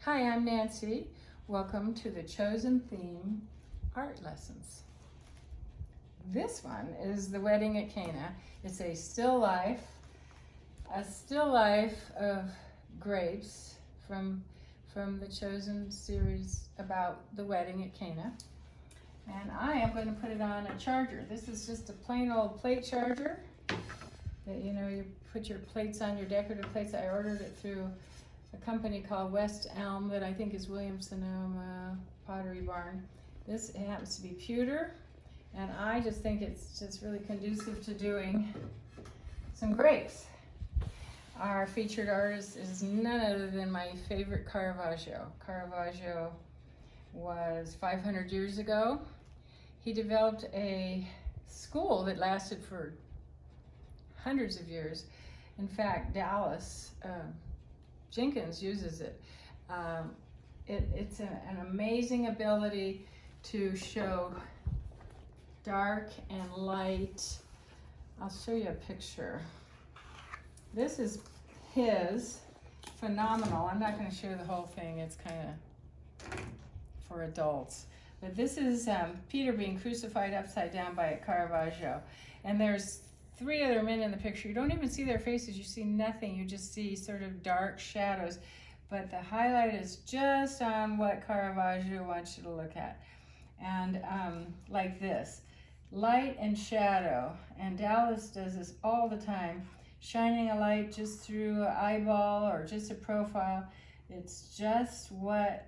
Hi, I'm Nancy. Welcome to the Chosen Theme Art Lessons. This one is the wedding at Cana. It's a still life of grapes from the Chosen series about the wedding at Cana. And I am going to put it on a charger. This is just a plain old plate charger that you put your plates on, your decorative plates. I ordered it through a company called West Elm that I think is Williams-Sonoma Pottery Barn. This happens to be pewter, and I just think it's just really conducive to doing some grapes. Our featured artist is none other than my favorite Caravaggio. Caravaggio was 500 years ago. He developed a school that lasted for hundreds of years. In fact, Dallas Jenkins uses it. It's an amazing ability to show dark and light. I'll show you a picture. This is his. Phenomenal. I'm not going to show the whole thing. It's kind of for adults. But this is Peter being crucified upside down by Caravaggio. And there's three other men in the picture. You don't even see their faces. You see nothing. You just see sort of dark shadows. But the highlight is just on what Caravaggio wants you to look at. And like this, light and shadow. And Dallas does this all the time, shining a light just through an eyeball or just a profile. It's just what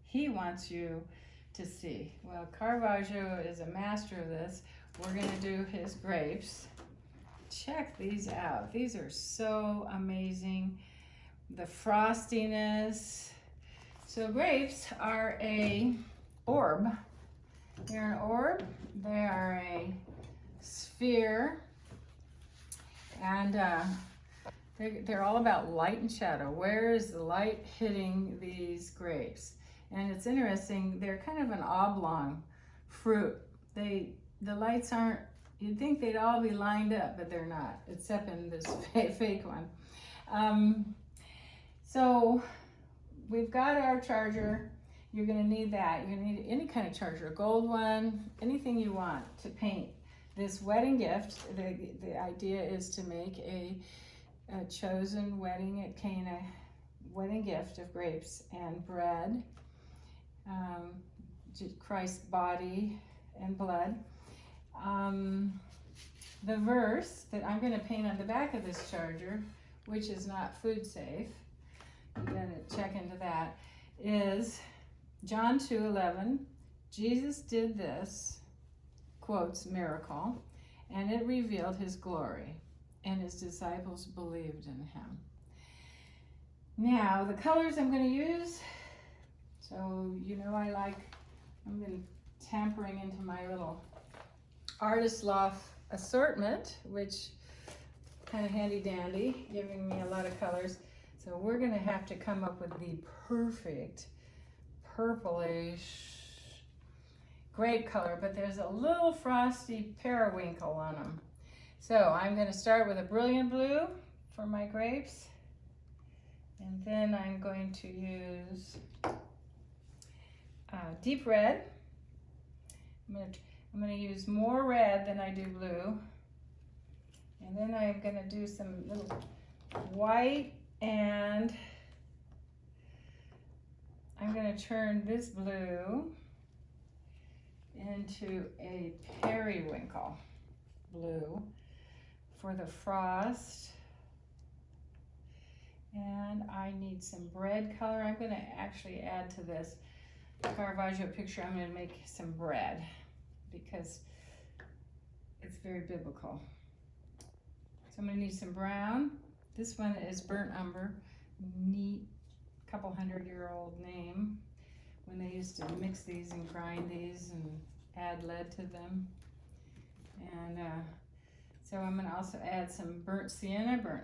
he wants you to see. Well, Caravaggio is a master of this. We're going to do his grapes. Check these out. These are so amazing. The frostiness. So grapes are a orb. They're an orb. They are a sphere. And they're all about light and shadow. Where is the light hitting these grapes? And it's interesting, they're kind of an oblong fruit. The lights aren't, you'd think they'd all be lined up, but they're not, except in this fake one. So we've got our charger. You're gonna need that. You're gonna need any kind of charger, a gold one, anything you want to paint this wedding gift. The idea is to make a chosen wedding at Cana wedding gift of grapes and bread, Christ's body and blood. The verse that I'm going to paint on the back of this charger, which is not food safe, you got to check into that, is John 2:11. Jesus did this, quotes, miracle, and it revealed his glory, and his disciples believed in him. Now, the colors I'm going to use, so I'm going to tampering into my little Artist Loft assortment, which kind of handy dandy, giving me a lot of colors. So we're going to have to come up with the perfect purplish grape color, but there's a little frosty periwinkle on them. So I'm going to start with a brilliant blue for my grapes, and then I'm going to use deep red. I'm going to use more red than I do blue. And then I'm going to do some little white, and I'm going to turn this blue into a periwinkle blue for the frost. And I need some bread color. I'm going to actually add to this Caravaggio picture. I'm going to make some bread because it's very biblical. So I'm going to need some brown. This one is burnt umber. Neat, couple 100-year-old name when they used to mix these and grind these and add lead to them. And so I'm going to also add some burnt sienna, burnt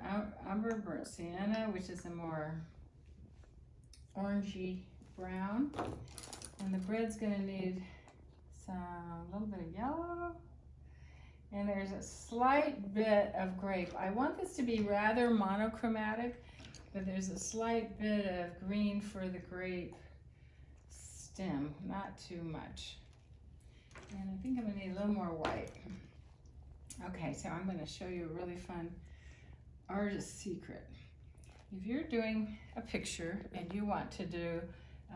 umber, burnt sienna, which is a more orangey brown. And the bread's going to need a little bit of yellow, and there's a slight bit of grape. I want this to be rather monochromatic, but there's a slight bit of green for the grape stem, not too much. And I think I'm gonna need a little more white. Okay, so I'm gonna show you a really fun artist secret. If you're doing a picture and you want to do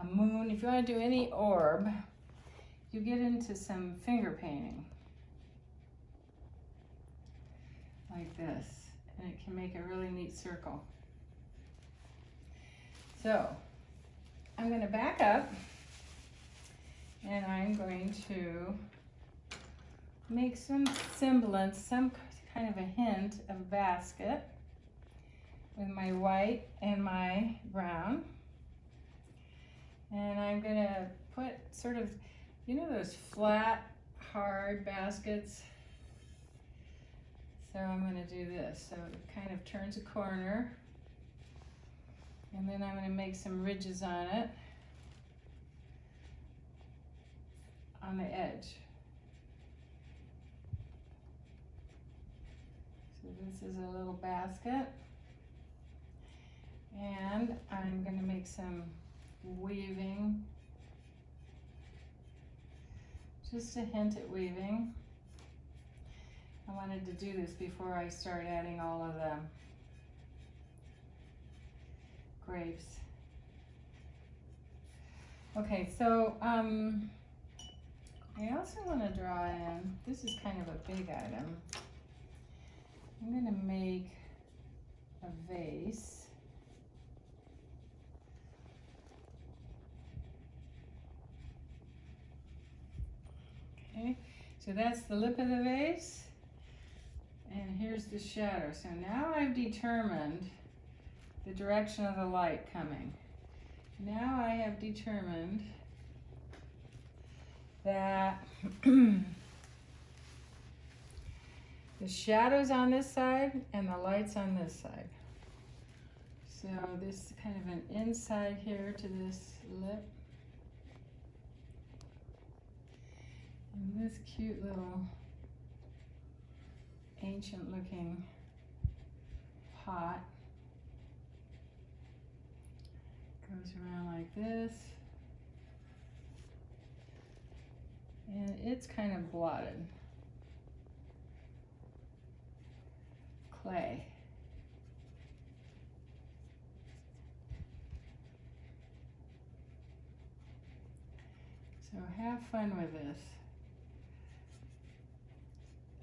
a moon, if you want to do any orb, you get into some finger painting like this, and it can make a really neat circle. So I'm going to back up, and I'm going to make some semblance, some kind of a hint of a basket with my white and my brown. And I'm going to put sort of, you know, those flat, hard baskets. So I'm going to do this. So it kind of turns a corner. And then I'm going to make some ridges on it, on the edge. So this is a little basket. And I'm going to make some weaving, just a hint at weaving. I wanted to do this before I start adding all of the grapes. Okay, so I also want to draw in, this is kind of a big item. I'm going to make a vase. Okay, so that's the lip of the vase, and here's the shadow. So now I've determined the direction of the light coming. Now I have determined that the shadow's on this side and the light's on this side. So this is kind of an inside here to this lip. And this cute little ancient looking pot goes around like this. And it's kind of blotted clay. So have fun with this.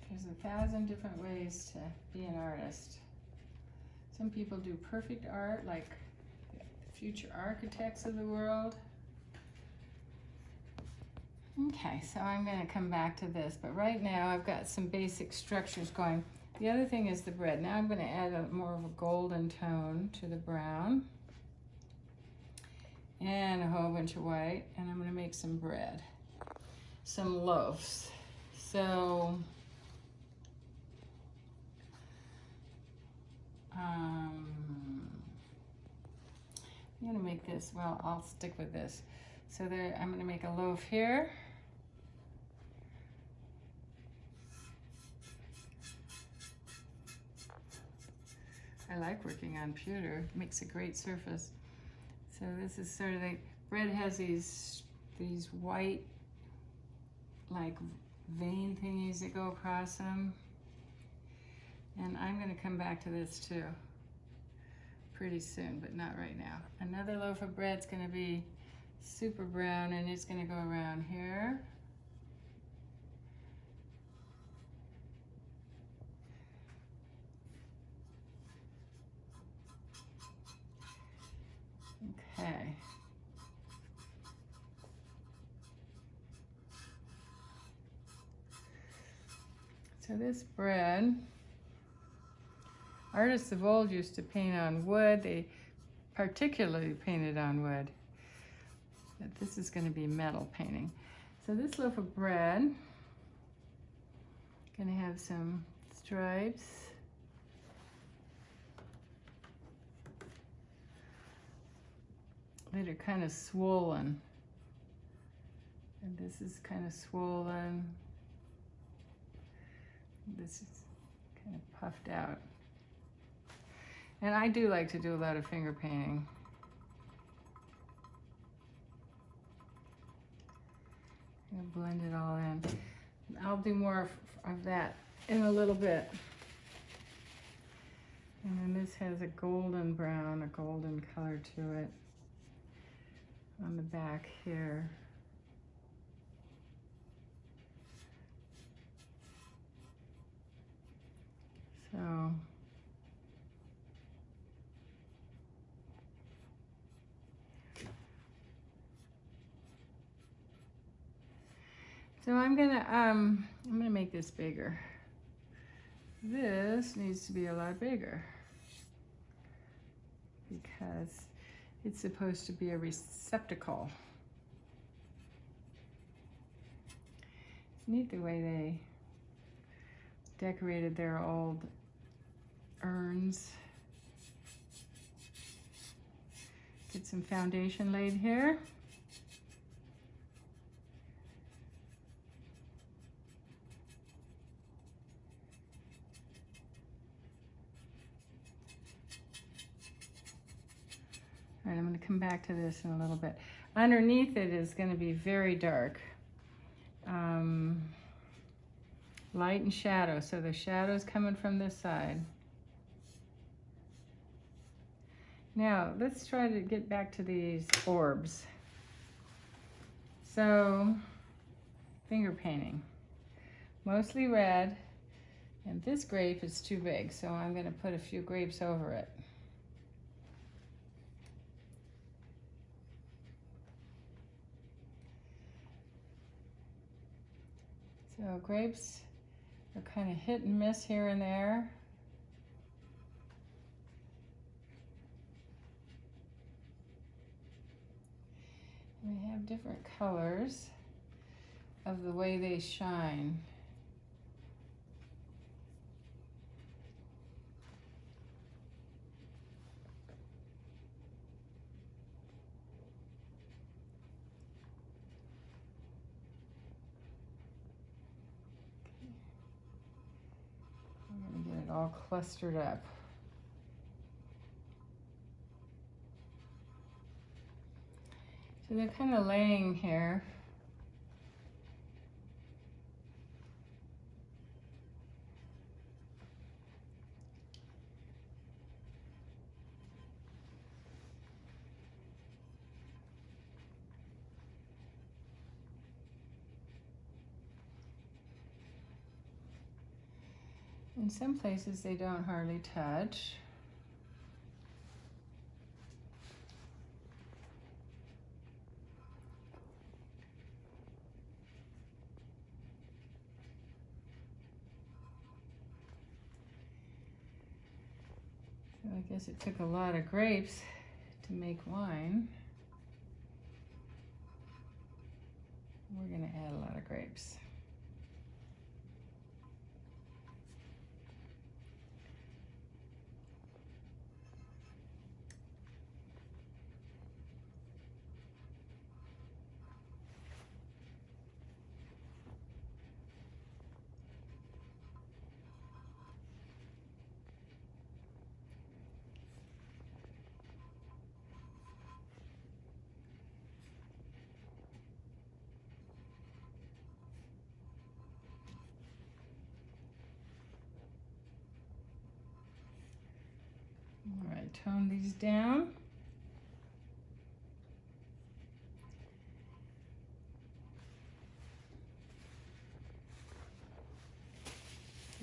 There's 1,000 different ways to be an artist. Some people do perfect art, like the future architects of the world. Okay, so I'm going to come back to this, but right now I've got some basic structures going. The other thing is the bread. Now I'm going to add more of a golden tone to the brown and a whole bunch of white, and I'm going to make some bread, some loaves. So I'm going to make this, well, I'll stick with this. So there, I'm going to make a loaf here. I like working on pewter. It makes a great surface. So this is sort of like, bread has these white, like vein thingies that go across them. And I'm going to come back to this too pretty soon, but not right now. Another loaf of bread's going to be super brown, and it's going to go around here. Okay. So this bread, artists of old used to paint on wood. They particularly painted on wood. But this is going to be metal painting. So this loaf of bread, going to have some stripes. That are kind of swollen. And this is kind of swollen. This is kind of puffed out. And I do like to do a lot of finger painting. I'll blend it all in. I'll do more of that in a little bit. And then this has a golden brown, a golden color to it on the back here. So I'm gonna make this bigger. This needs to be a lot bigger because it's supposed to be a receptacle. It's neat the way they decorated their old urns. Get some foundation laid here. All right, I'm going to come back to this in a little bit. Underneath it is going to be very dark. Light and shadow. So the shadow's coming from this side. Now, let's try to get back to these orbs. So, finger painting. Mostly red. And this grape is too big, so I'm going to put a few grapes over it. So grapes are kind of hit and miss here and there. We have different colors of the way they shine. I'm going to get it all clustered up. So they're kind of laying here. In some places they don't hardly touch. So I guess it took a lot of grapes to make wine. We're going to add a lot of grapes. All right, tone these down.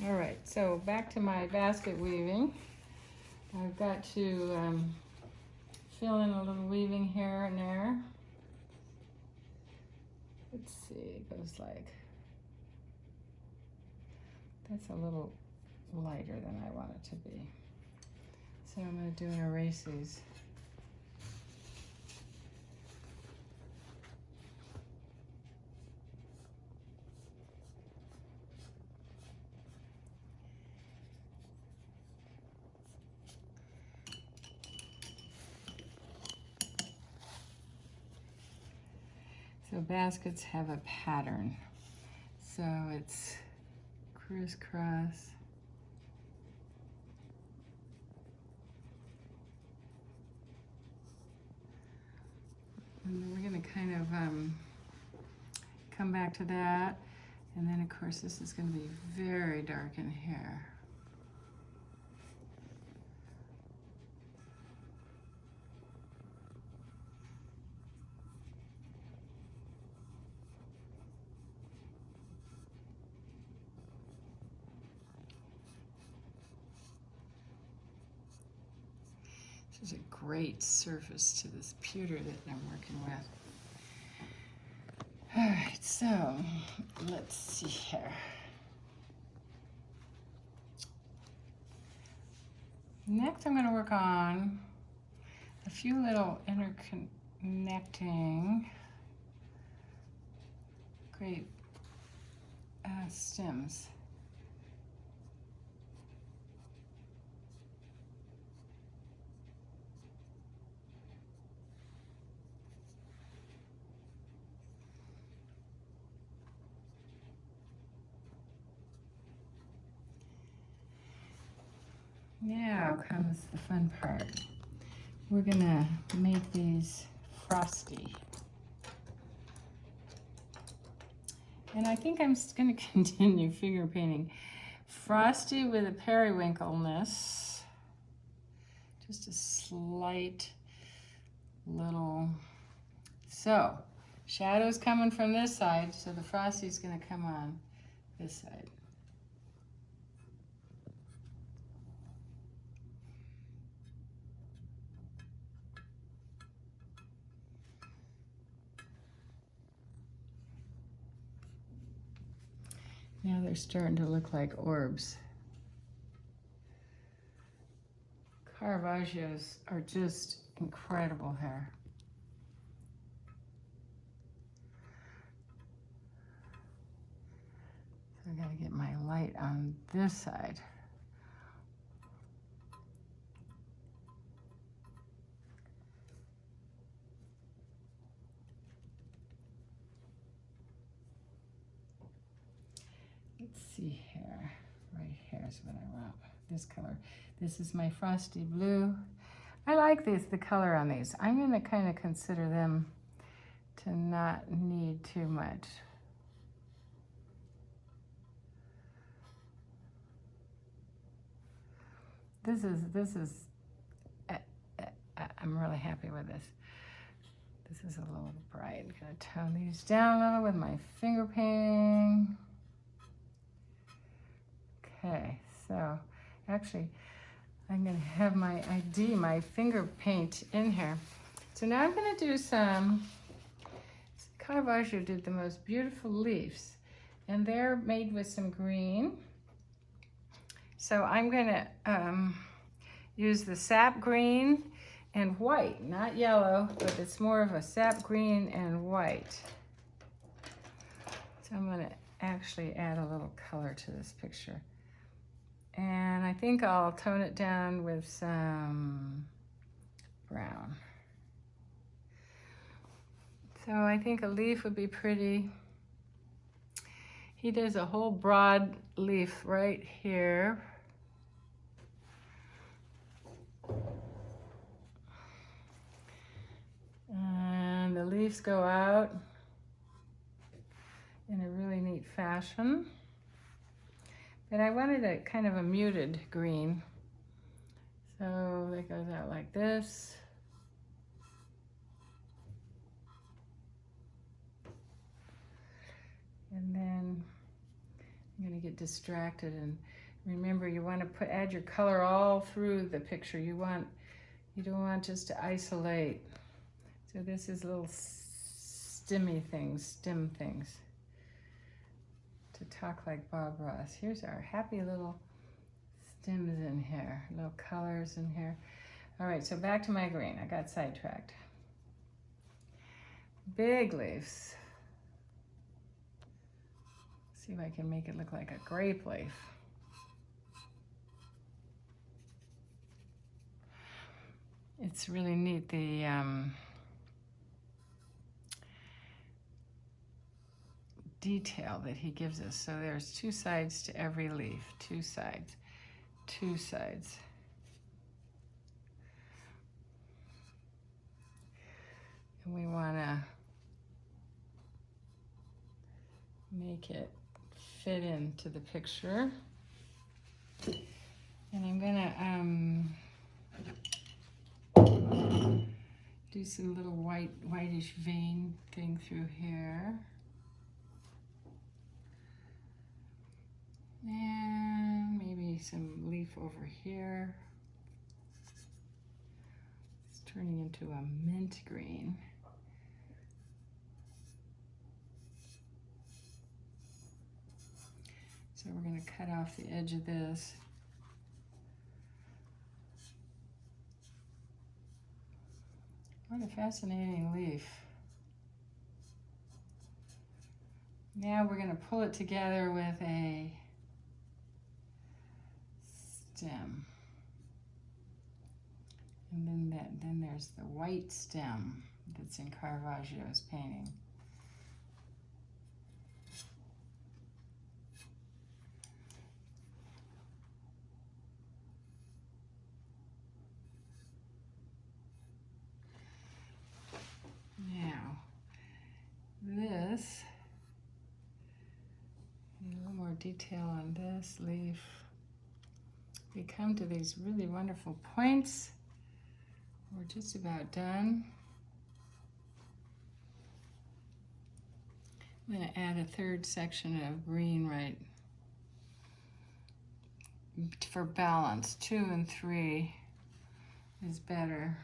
All right, so back to my basket weaving. I've got to fill in a little weaving here and there. Let's see, it goes like, that's a little lighter than I want it to be. So I'm going to do an erases. So baskets have a pattern. So it's crisscross. And then we're gonna kind of come back to that. And then of course this is gonna be very dark in here. This is a great surface to this pewter that I'm working with. All right, so let's see here. Next I'm going to work on a few little interconnecting great stems. Now comes the fun part. We're gonna make these frosty. And I think I'm just gonna continue finger painting. Frosty with a periwinkleness. Just a slight little, so shadow's coming from this side, so the frosty's gonna come on this side. Now they're starting to look like orbs. Caravaggios are just incredible here. So I gotta get my light on this side. Let's see here, right here is what I want, this color. This is my frosty blue. I like these, the color on these. I'm gonna kind of consider them to not need too much. This is, I'm really happy with this. This is a little bright. I'm gonna tone these down a little with my finger painting. Okay, so actually I'm gonna have my ID, my finger paint in here. So now I'm gonna do some, Caravaggio did the most beautiful leaves and they're made with some green. So I'm gonna use the sap green and white, not yellow, but it's more of a sap green and white. So I'm gonna actually add a little color to this picture. And I think I'll tone it down with some brown. So I think a leaf would be pretty. He does a whole broad leaf right here. And the leaves go out in a really neat fashion. But I wanted a kind of a muted green. So it goes out like this. And then I'm gonna get distracted, and remember you want to add your color all through the picture. You don't want just to isolate. So this is little stem things. To talk like Bob Ross. Here's our happy little stems in here, little colors in here. All right, so back to my green. I got sidetracked. Big leaves. See if I can make it look like a grape leaf. It's really neat, the detail that he gives us. So there's two sides to every leaf, two sides. And we want to make it fit into the picture. And I'm gonna do some little whitish vein thing through here. And maybe some leaf over here. It's turning into a mint green. So we're going to cut off the edge of this. What a fascinating leaf. Now we're going to pull it together with a stem. And then there's the white stem that's in Caravaggio's painting. Now, this, a little more detail on this leaf. We come to these really wonderful points. We're just about done. I'm going to add a third section of green right for balance. 2 and 3 is better.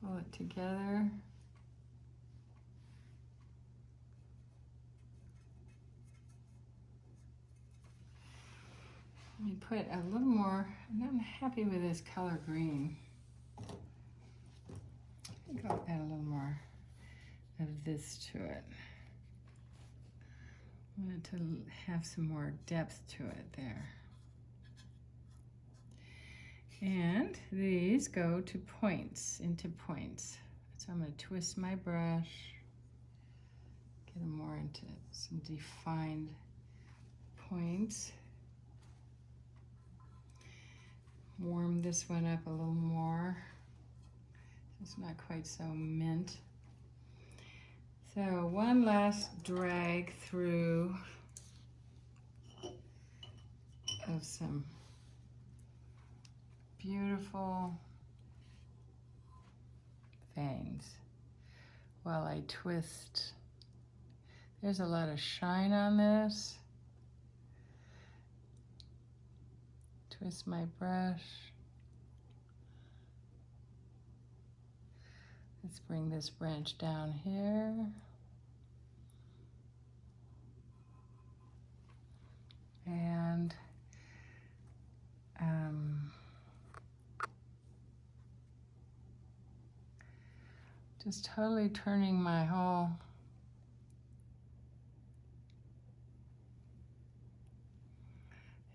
Pull it together. Let me put a little more, I'm not happy with this color green. I think I'll add a little more of this to it. I want it to have some more depth to it there. And these go to points, into points. So I'm going to twist my brush, get them more into some defined points. Warm this one up a little more. It's not quite so mint. So one last drag through of some beautiful veins while I twist. There's a lot of shine on this. Twist my brush. Let's bring this branch down here. And just totally turning my whole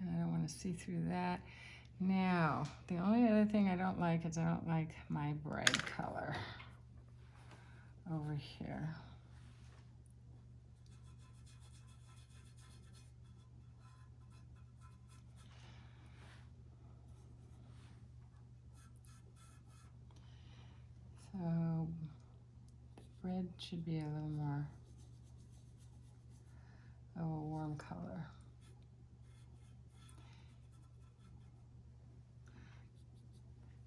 and I don't want to see through that. Now, the only other thing I don't like is I don't like my bright color over here. So the red should be a little more of a warm color.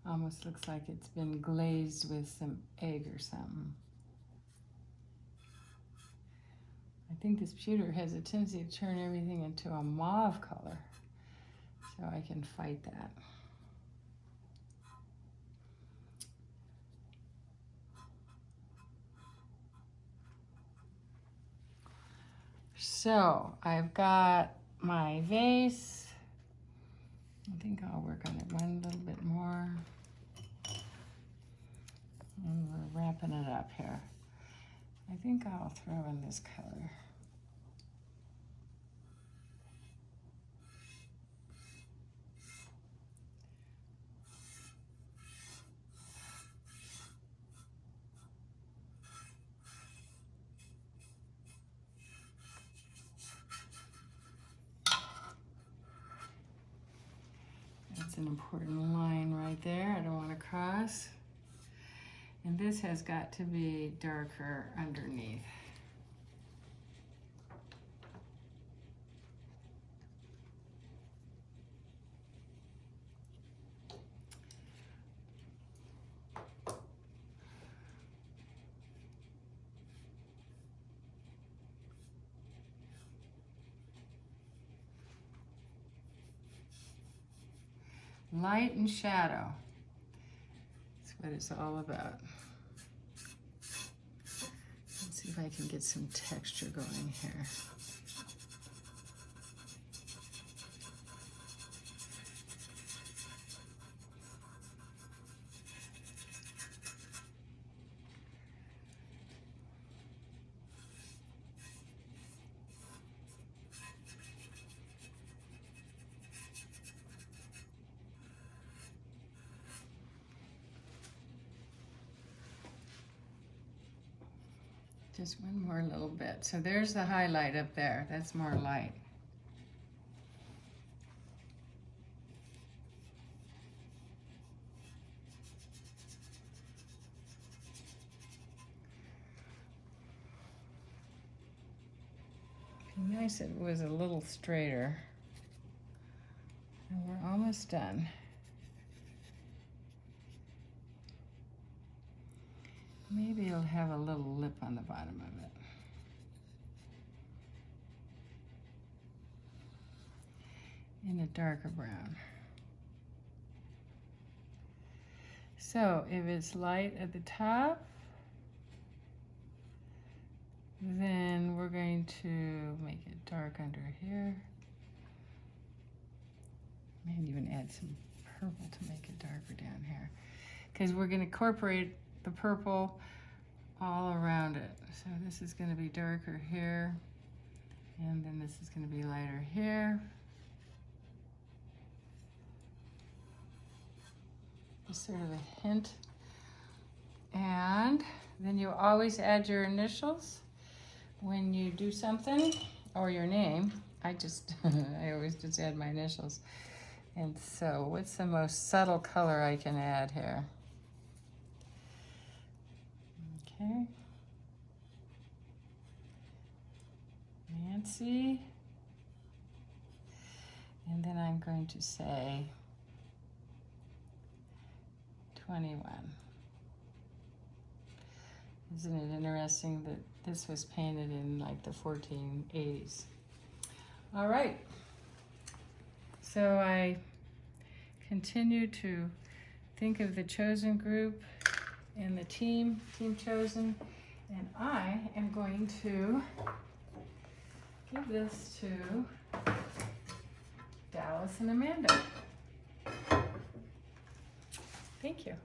Almost looks like it's been glazed with some egg or something. I think this pewter has a tendency to turn everything into a mauve color, so I can fight that. So I've got my vase. I think I'll work on it one little bit more. And we're wrapping it up here. I think I'll throw in this color. That's an important line right there. I don't want to cross. And this has got to be darker underneath. Light and shadow. That's what it's all about. Let's see if I can get some texture going here. Just one more little bit. So there's the highlight up there. That's more light. It'd be nice if it was a little straighter. And we're almost done. Maybe it'll have a little lip on the bottom of it. In a darker brown. So if it's light at the top, then we're going to make it dark under here. Maybe even add some purple to make it darker down here. Because we're going to incorporate the purple all around it. So this is going to be darker here, and then this is going to be lighter here. Just sort of a hint. And then you always add your initials when you do something, or your name. I always just add my initials. And so what's the most subtle color I can add here? Okay. Nancy. And then I'm going to say 21. Isn't it interesting that this was painted in like the 1480s? All right. So I continue to think of the chosen group and the team chosen, and I am going to give this to Dallas and Amanda. Thank you.